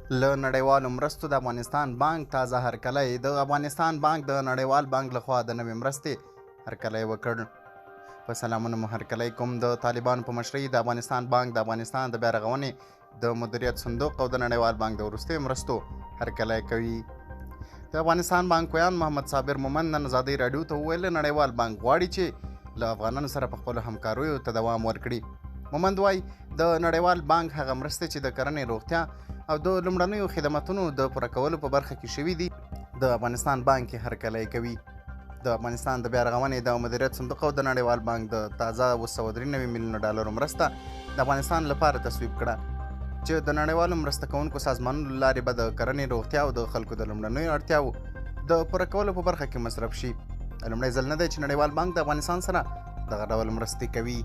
له نړیوالو مرستو د افغانستان بانک تازه هرکلی د افغانستان بانک د نړیوال بانک لخوا د نوې مرستې هرکلی وکړ. په سلامونه مو هرکلی کوم. د طالبانو په مشرۍ د افغانستان بانک د افغانستان د بیا رغونې د مدیریت صندوق او د نړیوال بانک د وروستیو مرستو هرکلی کوي. د افغانستان بانک ویان محمد صابر مومند نن ازادۍ راډیو ته وویل نړیوال بانک غواړي چې له افغانانو سره په خپلو همکاریو ته دوام ورکړي. مومند وایي د نړیوال بانک هغه مرستې چې د کرنې، روغتیا او د لومړنیو خدماتونو د پوره کولو په برخه کې شوي دي د افغانستان بانک یې هرکلی کوي. د افغانستان د بیا رغونې د مدیریت صندوق او د نړیوال بانک د تازه 993 میلیونه ډالرو مرسته د افغانستان لپاره تصویب کړه چې د نړیوالو مرسته کوونکو سازمانونو له لارې به د کرنې، روغتیا او د خلکو د لومړنیو اړتیاوو د پوره کولو په برخه کې مصرف شي. لومړی ځل نه دی چې نړیوال بانک د افغانستان سره دغه ډول مرستې کوي.